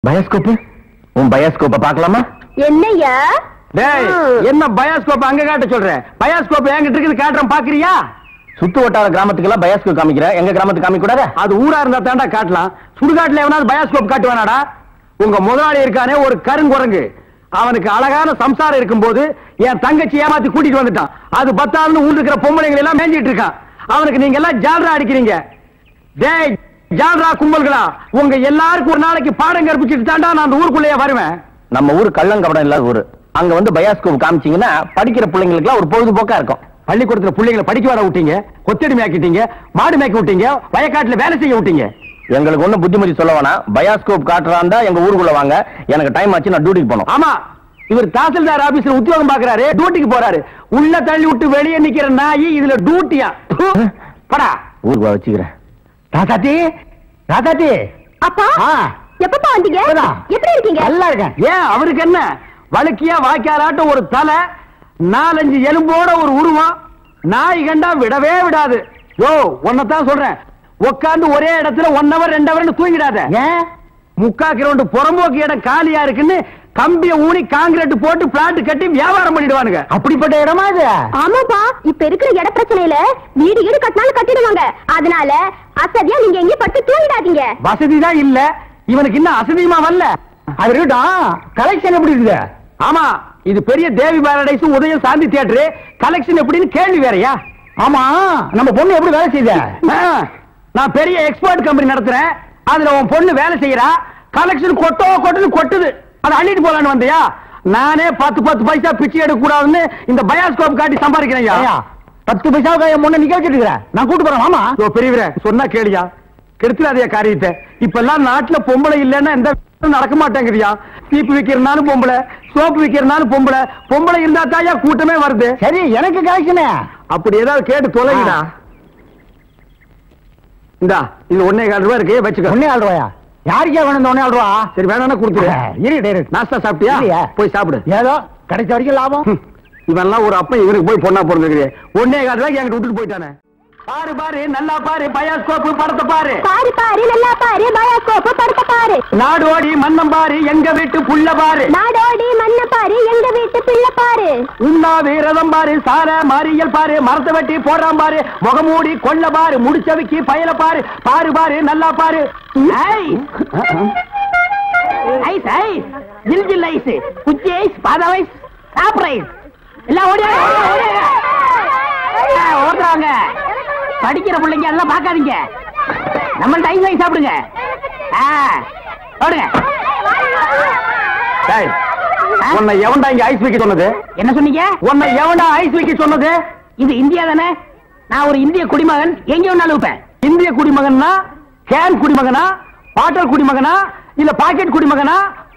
Bioscope உன் பயோஸ்கோப்பை பார்க்கலாமா? என்னையா என்ன பயோஸ்கோப் அங்க காட்ட சொல்ற? பயோஸ்கோப் என்கிட்ட இருக்குது, காட்டுறேன், பாக்குறியா? சுத்து வட்டார கிராமத்துக்கெல்லாம் பயோஸ்கோப் காமிக்கிற, எங்க கிராமத்துக்கு காமிக்க கூடாது? அது ஊரா இருந்தா தாண்டா காட்டலாம். சுடுகாட்டுல எவனாவது பயோஸ்கோப் காட்டுவானாடா? உங்க முதலாளி இருக்கானே ஒரு கருங்குரங்கு, அவனுக்கு அழகான சம்சாரம் இருக்கும் போது என் தங்கச்சி ஏமாத்தி கூட்டிட்டு வந்துட்டான். அது பத்தாதுன்னு ஊர் இருக்கிற பொம்பளைங்களை எல்லாம் மேஞ்சிட்டு இருக்கான். அவனுக்கு நீங்க எல்லாம் ஜால்ரா அடிக்கிறீங்க. டேய் ஜால்ரா கும்பல்களா, உங்க எல்லாருக்கும் ஒரு நாளைக்கு பாடம் கற்பிச்சுட்டு தாண்டா நான் அந்த ஊருக்குள்ளேயே வருவேன். நம்ம ஊரு கள்ளங்கபடம் இல்லாத ஊரு. அங்க வந்து பயோஸ்கோப் காமிச்சீங்கன்னா படிக்கிற பிள்ளைங்களுக்கு ஒரு பொழுதுபோக்கா இருக்கும். பள்ளிக்கூடத்துல பிள்ளைங்களை படிக்க வர விட்டீங்க, கொத்தடி மேய்க்கிட்டீங்க, மாடு மேய்க்க விட்டீங்க, வயக்காட்டுல வேலை செய்ய விட்டீங்க. எங்களுக்கு ஒண்ணு புத்திமதி சொல்ல வேணாம். பயோஸ்கோப் காட்டுறாண்டா எங்க ஊருக்குள்ள வாங்க, எனக்கு டைம் ஆச்சு, நான் டியூட்டிக்கு போனோம். ஆமா, இவர் தாசில்தார் ஆபீஸ்ல உத்தியோகம் பாக்குறாரு, டியூட்டிக்கு போறாரு. உள்ள தள்ளி விட்டு வெளியே நிக்கிற நாய் இதுல டியூட்டியா? படா ஊருக்கு வச்சுக்கிறேன். ராதாத்தி, ராதாத்தி. அப்பா எப்பப்பா வந்தீங்க? எப்படி இருக்கீங்க? நல்லா இருக்கேன். ஏன் அவருக்கு என்ன? வழுக்கியா வாய்க்காலாட்டம் ஒரு தலை, 4-5 எலும்போட ஒரு உருவம், நாய் கண்டா விடவே விடாது. யோ ஒன்னதான் சொல்றேன், உட்காந்து ஒரே இடத்துல 1 hour 2 hour தூங்கிடாத. ஏன்? 3/4 கிலோமீட்டர் புறம்போக்கு இடம் காலியா இருக்குன்னு கம்பிய ஊனி காங்கிரீட் போட்டு பிளாட் கட்டி வியாபாரம் பண்ணிடுவானுங்க. அப்படிப்பட்ட இடமா இது? ஆமாப்பா, இப்ப இருக்கிற இட பிரச்சனையில வீடு வீடு கட்டினாலும் கட்டிடுவாங்க. அதனால அசதியா நீங்க எங்க பட்டு தூங்கிடாதீங்க. வசதி தான் இல்ல, இவனுக்கு இன்னும் அசதியுமா வரல. அது இருக்கட்டும், கலெக்ஷன் எப்படி இருக்குது? ஆமா, இது பெரிய தேவி பாரடைஸ் உதயம் சாந்தி தியேட்டர், கலெக்ஷன் எப்படின்னு கேள்வி வேறயா? ஆமா, நம்ம பொண்ணு எப்படி வேலை செய்யுத? நான் பெரிய எக்ஸ்போர்ட் கம்பெனி நடத்துறேன், அதுல உன் பொண்ணு வேலை செய்யறா. கலெக்ஷன் கொட்டுது, அதை அள்ளிட்டு போலான்னு வந்தியா? நானே 10 பைசா பிச்சை எடுக்க கூடாதுன்னு இந்த பயோஸ்கோப் காட்டி சம்பாதிக்கிறேன். 10 பைசாவுக்கு என் பொண்ணு நிக்க வச்சிட்டு நான் கூட்டு போறேன். ஆமா பெரியவரே, சொன்னா கேளியா, கெடுத்துடாதே காரியத்தை. இப்ப எல்லாம் நாட்டுல பொம்பளை இல்லன்னா எந்த நடக்க மாட்டேங்குதியா? சீப்பு விக்கிறனாலும் பொம்பளை, சோப்பு விக்கிறனாலும் பொம்பளை, பொம்பளை இருந்தா தாயா கூட்டமே வருது. சரி, எனக்கு கலெக்ஷன் அப்படி ஏதாவது கேட்டு தொலைங்கடா. இந்தா இது 1.25 ரூபாய் இருக்கு, வச்சுக்க. 1.25 ரூபாயா? யாருக்கே வேணும் இந்த 1.25 ரூபா? சரி வேணா கொடுத்துரு. நாஸ்தா சாப்பிட்டியா? போய் சாப்பிடு. ஏதோ கிடைச்ச வரைக்கும் லாபம். இவெல்லாம் ஒரு அப்ப இவனுக்கு போய் பொண்ணா பிறந்திருக்கிறேன். 1.25 ரூபாய்க்கு என்கிட்ட விட்டுட்டு போயிட்டானே. பாரு பாரு, நல்லா பாரு, பயோஸ்கோப் படத்தை பாரு. பாரு பாரு, நல்லா பாரு, பயோஸ்கோப் படத்தை பாரு. நாடோடி மன்னம் பாரு, எங்க வீட்டு புள்ள பாரு. நாடோடி மன்ன பாரு, எங்க வீட்டு பிள்ளை பாரு. உண்ணாவி ரதம் பாரு, சார மாரியல் பாரு, மரத்தை வெட்டி போடுறான் பாரு, முகமூடி கொள்ள பாரு, முடிச்சவிக்கி பயல பாரு. பாரு பாரு, நல்லா பாரு. ஐஸ் ஐஸ், ஜில் ஜில் ஐஸ், குச்சி ஐஸ், பாதாம் ஐஸ், சாப்பிட்ற ஐஸ் எல்லாம் ஓடுறாங்க. படிக்கிற பிள்ளைங்க அதெல்லாம் பார்க்காதீங்க, நம்மள்ட்ட ஐஸ் வாங்கி சாப்பிடுங்க. ஓடுங்க. உன்னை எவன்டா இங்க ஐஸ் வைக்க சொன்னது? என்ன சொன்னீங்க? உன்னை எவன்டா ஐஸ் வைக்க சொன்னது? இது இந்தியா தானே? நான் ஒரு இந்திய குடிமகன், எங்க வேணாலும் வைப்பேன். இந்திய குடிமகன்னா கேன் குடிமகனா, பாட்டல் குடிமகனா, இல்ல பாக்கெட் குடிமகனா,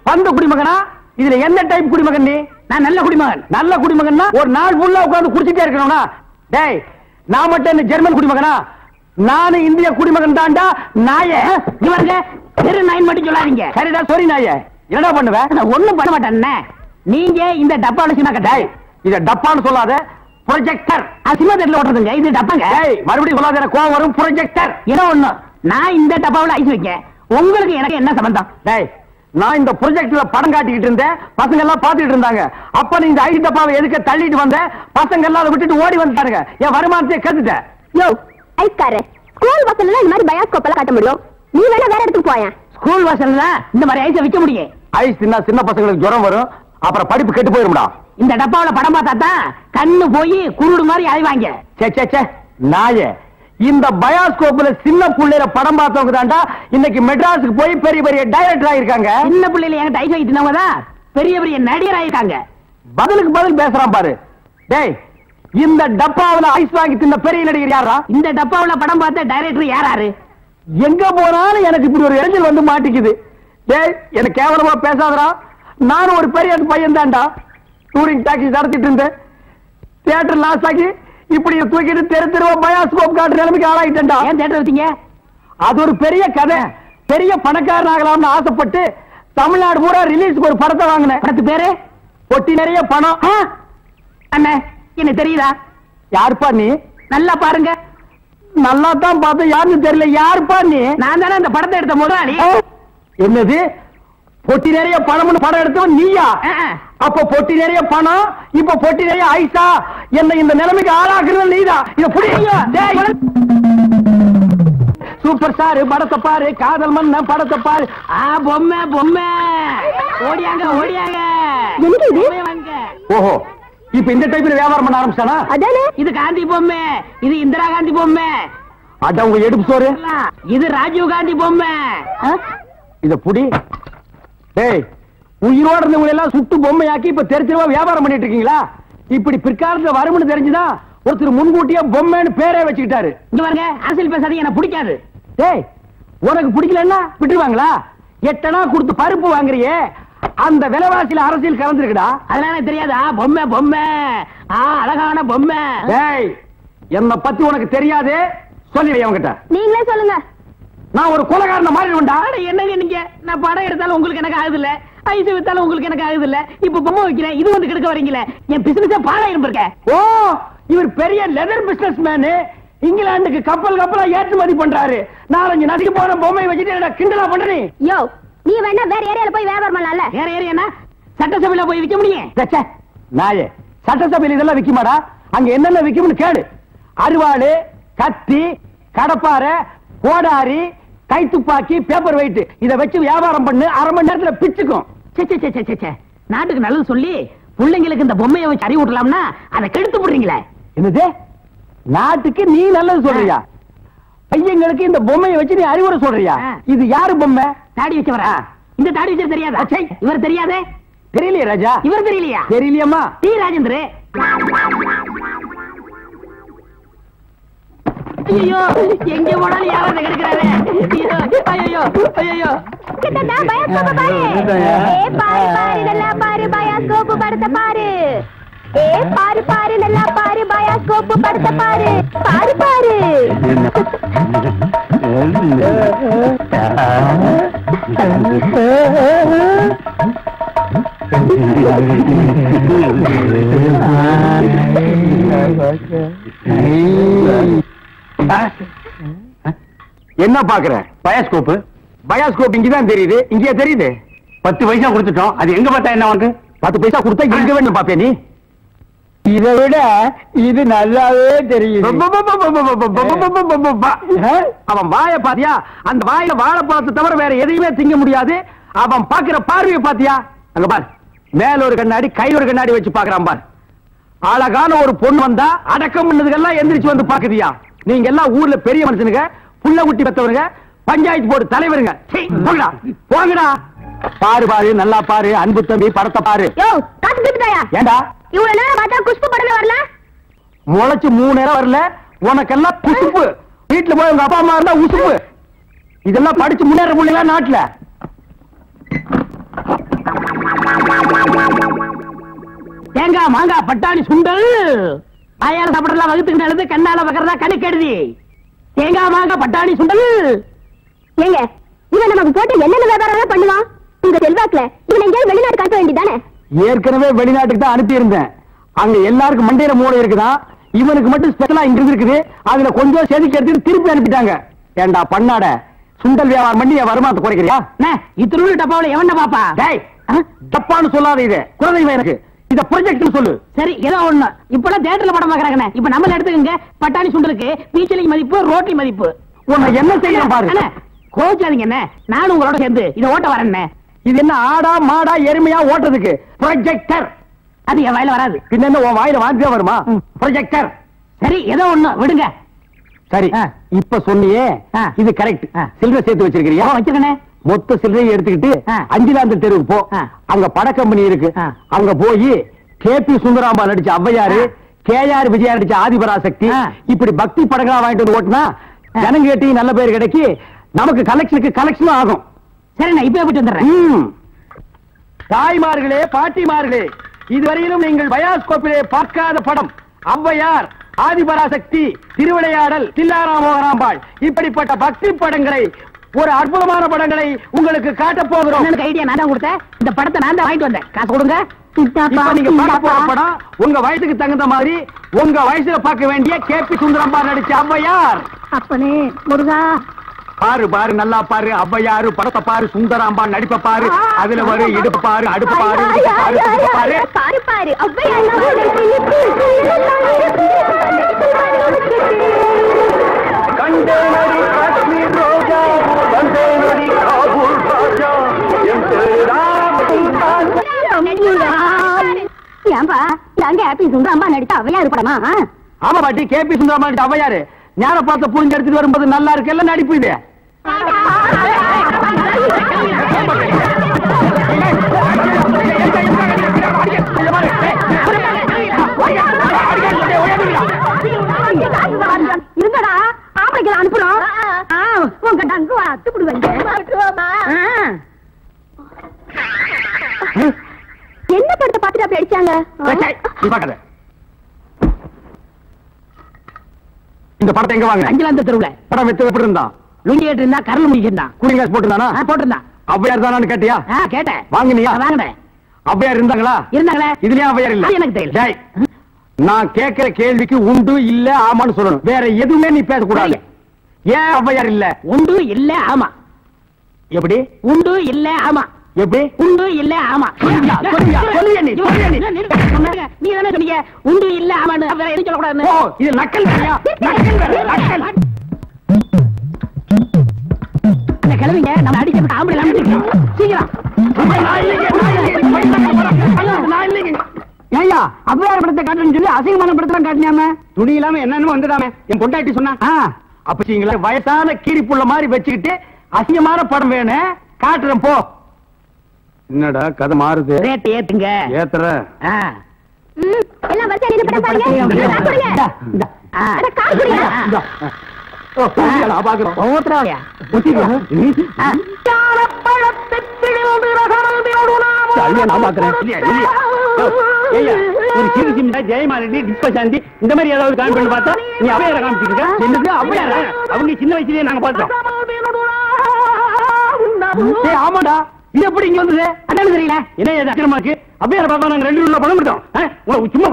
பந்த குடிமகனா? இதுல என்ன டைப் குடிமகன் நீ? நான் நல்ல குடிமகன். நல்ல குடிமகன்னா ஒரு நாள் ஃபுல்லா உட்கார்ந்து குடிச்சிட்டே இருக்கணும்னா? டேய், நான் மட்டும் என்ன ஜெர்மன் குடிமகனா? நானு இந்திய குடிமகன் தாண்டா. நாயே இவங்க தெரு நாய் மட்டும் சொல்லாதீங்க. சரிடா, சரி நாயே, என்னடா பண்ணுவேன்? ஒண்ணும் பண்ண மாட்டேன். நீங்க இந்த டப்பால சின்ன கட்டாய், இத டப்பான்னு சொல்லாத, ப்ரொஜெக்டர். சினிமா தேட்டர்ல ஓட்டுறதுங்க, இது டப்பாங்க. மறுபடியும் சொல்லாத, எனக்கு கோவம் வரும். ப்ரொஜெக்டர் ஏதோ ஒண்ணு. நான் இந்த டப்பாவில் ஐஸ் வைக்க, உங்களுக்கு எனக்கு என்ன சம்பந்தம்? டேய், நான் இந்த ப்ரொஜெக்ட்ல படம் காட்டிக்கிட்டு இருந்தேன், பசங்க எல்லாம் பாத்துக்கிட்டு இருந்தாங்க. அப்ப நீ இந்த ஐஸ் டப்பாவை எதுக்கு தள்ளிட்டு வந்த? பசங்க எல்லாம் அதை விட்டுட்டு ஓடி வந்துட்டாருங்க. என் வருமானத்தை கத்துட்டேன். யோ ஐஸ்காரே, ஸ்கூல் பசங்க இந்த மாதிரி பயோஸ்கோப் எல்லாம் காட்ட முடியும், நீ வேணா வேற இடத்துக்கு போயேன். ஸ்கூல் வாசல்ல இந்த மாதிரி ஐஸை விற்க முடியும். ஐஸ் தின்னா சின்ன பசங்களுக்கு ஜுரம் வரும், அப்புறம் படிப்பு கெட்டு போயிரும்டா. இந்த டப்பாவில படம் பார்த்தா தான் கண்ணு போய் குருடு மாதிரி அழிவாங்க. சே நாயே, இந்த பயோஸ்கோப்ல சின்ன புள்ளையில படம் பார்த்தவங்க தாண்டா இன்னைக்கு மெட்ராஸுக்கு போய் பெரிய பெரிய டைரக்டர் ஆயிருக்காங்க. சின்ன பிள்ளையில என்கிட்ட ஐஸ் வைக்கிட்டவங்க தான் பெரிய பெரிய நடிகர் ஆயிருக்காங்க. பதிலுக்கு பதில் பேசுறான் பாரு. டேய், இந்த டப்பாவில ஐஸ் வாங்கி தின்ன பெரிய நடிகர் யாரா? இந்த டப்பாவில படம் பார்த்த டைரக்டர் யாராரு? எங்க போனாலும் எனக்கு இப்படி ஒரு இடைஞ்சல் வந்து மாட்டிக்குது. டேய், எனக்கு கேவலமா பேசாதடா. நானும் ஒரு பெரிய பையன் தான்டா. டூரிங் டாக்ஸி நடத்திட்டு இருந்தேன். தியேட்டர் லாஸ் ஆகி இப்படி தூக்கிட்டு தெருவா பயோஸ்கோப் காட்டுற நிலைமைக்கு ஆளாயிட்டேன்டா. ஏன் தியேட்டர் வச்சீங்க? அது ஒரு பெரிய கதை. பெரிய பணக்காரன் ஆகலாம்னு ஆசைப்பட்டு தமிழ்நாடு பூரா ரிலீஸ்க்கு ஒரு படத்தை வாங்கினேன். படத்து பேரு பொட்டி நிறைய பணம். அண்ணே, என்ன தெரியுதா? யாருப்பா நீ? நல்லா பாருங்க. நல்லா தான் பார்த்தேன், யாருன்னு தெரியல. யாருப்பா நீ? நான் தானே அந்த படத்தை எடுத்த முதலாளி. என்னது பொட்டி நிறைய பணம்னு படம் எடுத்தவன் நீயா? அப்ப பொட்டி நிறைய பணம், இப்ப பொட்டி நிறைய ஐசா, என்ன இந்த நிலைமைக்கு ஆளாக்குறது நீதான். இத புடிங்க. சூப்பர் ஸ்டார் படத்தை பாரு, காதல் மன்ன படத்தை பாரு. பொம்மை பொம்மை ஓடியாங்க ஓடியாங்க. ஓஹோ, இப்ப இந்த டைப்ல வியாபாரம் பண்ண ஆரம்பிச்சானா? அதானே. இது காந்தி பொம்மை, இது இந்திரா காந்தி பொம்மை. அட உங்க எடுப்பு சோறு. இது ராஜீவ் காந்தி பொம்மை. இத புடி. டேய், உயிரோட இருந்தவங்க எல்லாம் சுட்டு பொம்மையாக்கி இப்ப தெருவா வியாபாரம் பண்ணிட்டு இருக்கீங்களா? இப்படி பிற்காலத்துல வரும்னு தெரிஞ்சுதான் ஒருத்தர் முன்கூட்டியா பொம்மைன்னு பேரே வச்சுக்கிட்டாரு. இங்க பாருங்க, அரசியல் பேசாதீங்க, எனக்கு பிடிக்காது. டேய், உனக்கு பிடிக்கலன்னா விட்டுருவாங்களா? 8 அணா கொடுத்து பருப்பு வாங்குறியே, அந்த விலைவாசியில அரசியல் கலந்துருக்குடா. அதெல்லாம் எனக்கு தெரியாதா? பொம்மை பொம்மை, அழகான பொம்மை. டேய், என்ன பத்தி உனக்கு தெரியாது, சொல்லிடு அவங்கிட்ட. நீங்களே சொல்லுங்க. நான் ஒரு கொலைகாரனை மாறிடுவேன்டா. என்னங்க நீங்க? நான் படம் எடுத்தாலும் உங்களுக்கு எனக்கு ஆகுது இல்ல, ஐஸ் வித்தாலும் உங்களுக்கு எனக்கு ஆகுது இல்ல, இப்ப பொம்மை வைக்கிறேன், இது வந்து கெடுக்க வரீங்களே, என் பிசினஸ் பாழாயிரம் இருக்க. ஓ, இவர் பெரிய லெதர் பிசினஸ் மேனு, இங்கிலாந்துக்கு கப்பலா ஏற்றுமதி பண்றாரு. 4-5 நாட்டுக்கு போன பொம்மை வச்சுட்டு கிண்டலா பண்றீ? யோ, நீ வேணா வேற ஏரியால போய் வியாபாரம் பண்ணலாம்ல. வேற ஏரியா சட்டசபையில போய் விற்க முடியும்? நாயே, சட்டசபையில் இதெல்லாம் விக்குமாடா? அங்க என்னென்ன விக்கும்னு கேடு. அருவாளு, கத்தி, கடப்பாரை, கோடாரி, கைத்துப்பாக்கி, பேப்பர் வெயிட், இத வச்சு வியாபாரம் பண்ணு, 1/2 மணி நேரத்துல பிச்சுக்கும். நாட்டுக்கு நல்லது சொல்லி பிள்ளைங்களுக்கு இந்த பொம்மையை வச்சு அறிவு விடலாம்னா அதை கெடுத்து போடுறீங்களே. என்னது? நாட்டுக்கு நீ நல்லது சொல்றியா? பையங்களுக்கு இந்த பொம்மையை வச்சு நீ அறிவுரை சொல்றியா? இது யாரு பொம்மை? தாடி வச்சவரா? இந்த தாடி வச்சது தெரியாதா? இவர் தெரியாதே? தெரியலையே ராஜா. இவர் தெரியலையா? தெரியலையம்மா. டி ராஜேந்திர. ஐயோ, எங்க போனாலும் யாராவது கிடைக்கிறாரு. ஐயோ ஐயோ. கிட்டடா பயாஸ்கோப் பாரு. ஏ பாரு பாரு நல்லா பாரு, பயாஸ்கோப் படத்தை பாரு. ஏ பாரு பாரு நல்லா பாரு, பயாஸ்கோப் படத்தை பாரு. பாரு பாரு. என்ன பாக்குற? பயாஸ்கோப். பயாஸ்கோப் இங்கதான் தெரியுது. இங்கே தெரியுது. 10 பைசா கொடுத்துட்டோம். அது எங்க பார்த்தா என்ன உனக்கு? 10 பைசா கொடுத்தா எங்க வேணும் பாப்பே நீ? இதை விட இது நல்லாவே தெரியுது. அவன் வாய பாத்தியா? அந்த வாயில வாழைப்பழத்தை தவிர வேற எதையுமே திங்க முடியாது. அவன் பாக்குற பார்வையை பாத்தியா? அங்க பாரு, மேல ஒரு கண்ணாடி, கையில ஒரு கண்ணாடி வச்சு பாக்குறான் பாரு. அழகான ஒரு பொண்ணு வந்தா அடக்கம் பண்ணதுக்கெல்லாம் எந்திரிச்சு வந்து பாக்குதியா? நீங்க எல்லாம் ஊர்ல பெரிய மனுஷனுங்க, புள்ள குட்டி பெத்தவருங்க, பஞ்சாயத்து போர்டு தலைவருங்க. போங்கடா போங்கடா. பாரு பாரு, நல்லா பாரு, அன்பு தம்பி படத்தை பாரு. ஏண்டா இவ்வளவு நேரம் பார்த்தா குஷ்பு படமே வரல? முளைச்சு 3 நேரம் வரல, உனக்கெல்லாம் குசுப்பு. வீட்டுல போய் உங்க அப்பா அம்மா இருந்தா உசுப்பு. இதெல்லாம் படிச்சு முன்னேற முடியல நாட்டுல. தேங்காய் மாங்காய் பட்டாணி சுண்டல் வாயால சாப்பிடலாம், வகுத்துக்கு நல்லது, கண்ணால வைக்கிறதா கணக்கு எழுதி. தேங்காய் மாங்காய் பட்டாணி சுண்டல். ஏங்க, இவன் நமக்கு போட்டு என்னென்ன வியாபாரம் பண்ணுவான்? உங்க செல்வாக்குல இவன் எங்கேயாவது வெளிநாடு காட்ட வேண்டியதானே? ஏற்கனவே வெளிநாட்டுக்கு தான் அனுப்பி இருந்தேன். அங்க எல்லாருக்கும் மண்டையில மூளை இருக்குதான், இவனுக்கு மட்டும் ஸ்பெஷலா இங்க இருக்குது. அதுல கொஞ்சம் செதுக்கி எடுத்துட்டு திருப்பி அனுப்பிட்டாங்க. ஏண்டா பண்ணாட, சுண்டல் வியாபாரம் பண்ணி என் வருமானத்தை குறைக்கிறியா? இத்தனை டப்பாவில எவன பாப்பா? தப்பான்னு சொல்லாத, இது குலதெய்வம் எனக்கு. இத ப்ரொஜெக்ட் சொல்லு. சரி, ஏதோ ஒண்ணு. இப்பெல்லாம் தியேட்டர்ல படம் பாக்குறாங்க. இப்ப நம்மள எடுத்துக்கங்க, பட்டாணி சுண்டலுக்கு பீச்சலிங் மதிப்பு, ரோட்டி மதிப்பு. உன்னை என்ன செய்யணும் பாரு. கோச்சாதீங்க என்ன, நானும் உங்களோட சேர்ந்து இதை ஓட்ட வரேன். இது என்ன ஆடா மாடா எருமையா ஓட்டுறதுக்கு? ப்ரொஜெக்டர். அது என் வாயில வராது. பின்ன என்ன உன் வாயில வாந்தியா வருமா? ப்ரொஜெக்டர். சரி, ஏதோ ஒண்ணு விடுங்க. சரி, இப்ப சொன்னியே இது கரெக்ட். சில்லறை சேர்த்து வச்சிருக்கிறியா? வச்சிருக்கேன். மொத்த சில்லறையை எடுத்துக்கிட்டு அஞ்சிலாந்த தெருவுக்கு போ. அங்க பட கம்பெனி இருக்கு. அங்க போய் கேபி சுந்தராம்பா நடிச்ச ஔவையாரு, KR விஜயா நடிச்ச ஆதிபராசக்தி, இப்படி பக்தி படங்களா வாங்கிட்டு வந்து ஓட்டுனா ஜனங்க கேட்டி நல்ல பேர் கிடைக்கி, நமக்கு கலெக்ஷனும் ஆகும். சரி, நான் இப்ப போயிட்டு வந்துடுறேன். தாய்மார்களே, பாட்டிமார்களே, இதுவரையிலும் நீங்கள் பயாஸ்கோப்பிலே பார்க்காத படம் ஔவையார், ஆதிபராசக்தி, திருவிளையாடல், தில்லாராமோகராம்பாள், இப்படிப்பட்ட பக்தி படங்களை, ஒரு அற்புதமான படங்களை உங்களுக்கு காட்ட போகிறோம். எனக்கு ஐடியா நான் தான் கொடுத்தேன். இந்த படத்தை நான் தான் வாங்கிட்டு வந்தேன். காசு கொடுங்க. இப்ப நீங்க பார்க்க போற படம் உங்க வயசுக்கு தகுந்த மாதிரி, உங்க வயசுல பார்க்க வேண்டிய கேபி சுந்தரம்பா நடிச்ச ஔவையார். அப்பனே முருகா. பாரு பாரு நல்லா பாரு, ஔவையாரு படத்தை பாரு, சுந்தராம்பா நடிப்ப பாரு, அதுல வரு இடுப்பு பாரு, அடுப்பு பாரு, பாரு பாரு பாரு ஏன்பா நாங்க ஹாப்பி சுந்தராம்பா நடித்த ஔவையாரு படமா? ஆமா பாட்டி, கேபி சுந்தராம்பா நடித்த ஔவையாரு ஞான பார்த்த புரிஞ்சு எடுத்துட்டு வரும்போது நல்லா இருக்கு, எல்லாம் நடிப்பு இது. இருங்கடா, ஆம்பளைக்கு அனுப்புறோம். உங்க டங்கு அத்துக்குடுவாங்க. என்ன படத்தை பார்த்துட்டு அப்படி அடிச்சாங்க? இந்த படத்தை எங்க வாங்க? அஞ்சலாந்த தெருவுல. படம் வெத்து எப்படி இருந்தா? லுங்கி கேட்டு இருந்தா, கரல் முடிக்கிட்டான். Cooling glass போட்டுருந்தானா? போட்டிருந்தான். ஔவையார் தானான்னு கேட்டியா? கேட்டேன். வாங்கினியா? வாங்கினேன். ஔவையார் இருந்தாங்களா? இருந்தாங்களே. இதுலயும் ஔவையார் இல்ல. எனக்கு தெரியல. டேய், நான் கேட்கிற கேள்விக்கு உண்டு இல்ல ஆமான்னு சொல்லணும், வேற எதுவுமே நீ பேசக்கூடாது. ஏன் ஔவையார் இல்ல? உண்டு இல்ல ஆமா. எப்படி உண்டு இல்ல ஆமா? எப்படி உண்டு இல்ல ஆமா? நீ தானே சொன்னீங்க உண்டு இல்ல ஆமான்னு, வேற எதுவும் சொல்லக்கூடாது. இது நக்கல் வேறையா? நக்கல் வேற, நக்கல். இந்த கிழவிங்க நம்ம அடிக்கிறதுக்கு ஆம்பளை அனுப்பிச்சிருக்கோம். சீக்கிரம். ஏய்யா, ஔவையார் படத்தை காட்டுன்னு சொல்லி அசிங்கமான படத்தெல்லாம் காட்டினாம, துணி இல்லாம என்னன்னு வந்துடாம என் பொண்டாட்டி சொன்னா. அப்ப வயசான கீரிப்புள்ள மாதிரி வச்சுக்கிட்டு அசிங்கமான படம் வேணும் காட்டுறேன் போ. என்னடா கதை மாறுது? ரேட் ஏத்துங்க. ஏத்துற எல்லாம் வரிசையா நின்னு படம் பாருங்க. ஜெயமாலினி டிஸ்பசாந்தி இந்த மாதிரி ஏதாவது காமிச்சு பார்த்தா நீ அவையார காமிச்சிருக்க. அவங்க சின்ன வயசுலயே நாங்க பார்த்தோம். ஆமாடா, இது எப்படி இங்க வந்தது? அதான் தெரியல. என்ன இது அக்கிரமாக்கு? அவையார பார்த்தா நாங்க 2 ரூபா பணம் கொடுத்தோம். உங்களுக்கு சும்மா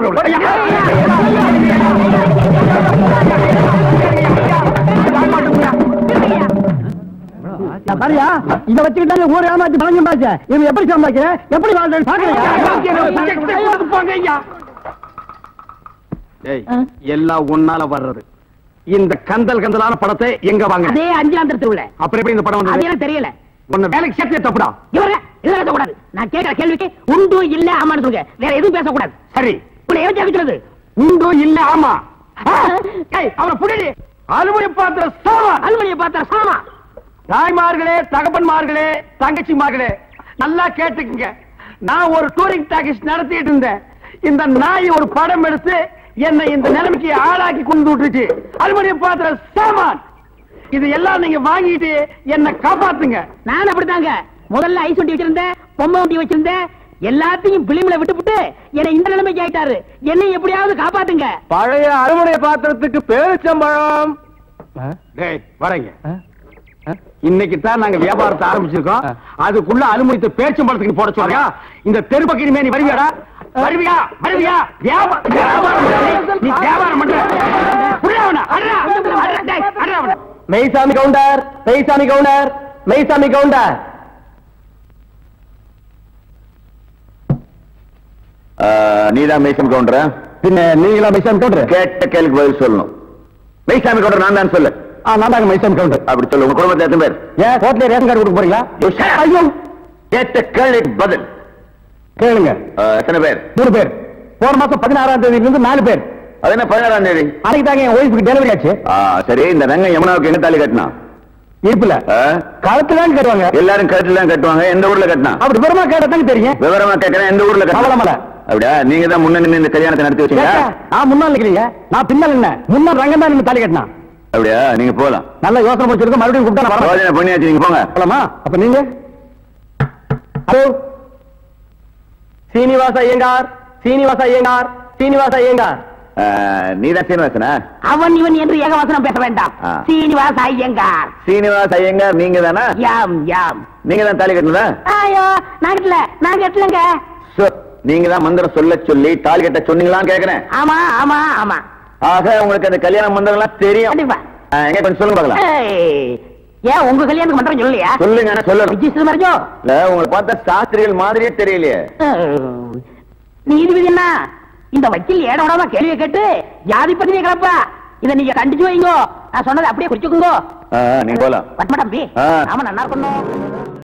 பாரியா, இத வச்சுக்கிட்டாங்க ஊர் ஏமாத்தி பழங்க பாச்ச. இவன் எப்படி சம்பாதிக்கிற, எப்படி வாழ்றேன்னு பாக்குறேன். எல்லாம் ஒன்னால வர்றது. இந்த கந்தல் கந்தலான படத்தை எங்க வாங்க? அதே அஞ்சாந்தர் தெருவுல. அப்புறம் எப்படி இந்த படம் வந்தது? அது எனக்கு தெரியல. உன்னை வேலைக்கு சேர்த்தே தப்புடா. இதெல்லாம் கூடாது. நான் கேட்கிற கேள்விக்கு உண்டு இல்ல ஆமான்னு சொல்லுங்க, வேற எதுவும் பேசக்கூடாது. சரி, உன்னை ஏன் கேட்கிறது? உண்டு இல்ல ஆமா. அவரை புடி. அலுவலி பாத்திர சாமா, அலுவலியை பார்த்தா சாமா. தாய்மார்களே, தகப்பன்மார்களே, தங்கச்சிமார்களே, நல்லா கேட்டுக்குங்க. நான் ஒரு டூரிங் டாக்கீஸ் நடத்திட்டு இருந்தேன். இந்த நாய் ஒரு படம் எடுத்து என்னை இந்த நிலைமைக்கு ஆளாக்கி கொண்டு விட்டுருச்சு. அலுவலி பாத்திர சாமான் இது எல்லாம் நீங்க வாங்கிட்டு என்ன காப்பாத்துங்க. நான் அப்படித்தாங்க. முதல்ல ஐஸ் வண்டி வச்சிருந்தேன், பொம்மை வண்டி வச்சிருந்தேன், எல்லாத்தையும் பிலிம்ல விட்டுவிட்டு என்னை இந்த நிலைமைக்கு ஆயிட்டாரு. என்னை எப்படியாவது காப்பாத்துங்க. பழைய அறுவடை பாத்திரத்துக்கு பேரிச்சம்பழம். வரீங்க. இன்னைக்கு தான் நாங்க வியாபாரத்தை ஆரம்பிச்சிருக்கோம். அதுக்குள்ள அலுமினியத்தை பேரிச்சம்பழத்துக்கு போட சொல்றியா? இந்த தெருப்பக்கிரிமே நீ வருவியாடா? வருவியா? வருவியா? நீ வியாபாரம் பண்ற. மெய்சாமி கவுண்டர், மெய்சாமி கவுண்டர், மெய்சாமி கவுண்டர். நீதான் மெய்சாமி கவுண்டரா? பின்ன நீங்களா மெய்சாமி கவுண்டர்? கேட்ட கேள்விக்கு பதில் சொல்லணும். மெய்சாமி கவுண்டர் நான் தான் சொல்லு. நான் தாங்க மெய்சாமி கவுண்டர். அப்படி சொல்லு. உங்க குடும்பத்தில் எத்தனை பேர்? ஏன் ஹோட்டல ரேஷன் கார்டு கொடுக்க போறீங்களா? ஐயோ, கேட்ட கேள்விக்கு பதில் கேளுங்க. எத்தனை பேர்? 3 பேர். போன மாசம் 16ஆம் தேதியில இருந்து 4 பேர். அது என்ன 16ஆம் தேதி? அன்னைக்கு தாங்க என் ஒய்ஃபுக்கு டெலிவரி ஆச்சு. சரி, இந்த ரங்க யமுனாவுக்கு என்ன தாலி கட்டினா? இருப்புல கழுத்துல தான் கட்டுவாங்க. எல்லாரும் கழுத்துல தான் கட்டுவாங்க. எந்த ஊர்ல கட்டினா? அப்படி விவரமா கேட்டதாங்க தெரியும். விவரமா கேட்கிறேன். எந்த ஊர்ல கட்டல? அப்படியா? நீங்க தான் முன்ன நின்று இந்த கல்யாணத்தை நடத்தி வச்சீங்க. நான் முன்னாள் நிக்கிறீங்க, நான் பின்னால் என்ன? முன்னாள் ரங்கம் தான் தாலி கட்டினா. அப்படியா? நீங்க போலாம். நல்ல யோசனை முடிச்சிருக்க. மறுபடியும் கூப்பிட்டா பண்ணியாச்சு. நீங்க போங்க. போலாமா? அப்ப நீங்க ஹலோ சீனிவாச ஐயங்கார், சீனிவாச ஐயங்கார், சீனிவாச ஐயங்கார். நீதான் சீனிவாசனா? அவன் இவன் என்று ஏகவசனம் பேச வேண்டாம். சீனிவாச ஐயங்கார். சீனிவாச ஐயங்கார் நீங்க தானா? யாம் யாம். நீங்க தான் தாலி கட்டல? ஐயோ, நான் கட்டலங்க. நீங்க தான் மந்திரம் சொல்ல சொல்லி தாலி கட்ட சொன்னீங்களான்னு கேக்குறேன். ஆமா ஆமா ஆமா. ஆக உங்களுக்கு அந்த கல்யாண மந்திரம் எல்லாம் தெரியும். கண்டிப்பா. எங்க கொஞ்சம் சொல்லுங்க பார்க்கலாம். ஏன் உங்க கல்யாணத்துக்கு மன்றம் சொல்லலையா? சொல்லுங்க, சொல்லணும். ரிஜிஸ்டர் மறைஞ்சோ இல்ல, உங்களை பார்த்தா சாஸ்திரிகள் மாதிரியே தெரியலையே. நீதிபதி என்ன இந்த வக்கீல் ஏட விடாம கேள்வியை கேட்டு ஜாதி பத்திரிகை கிளப்பா. இதை நீங்க கண்டிச்சு வைங்கோ. நான் சொன்னதை அப்படியே குறிச்சுக்குங்கோ. நீங்க போலாம். பட்மா தம்பி, நாம நல்லா இருக்கணும்.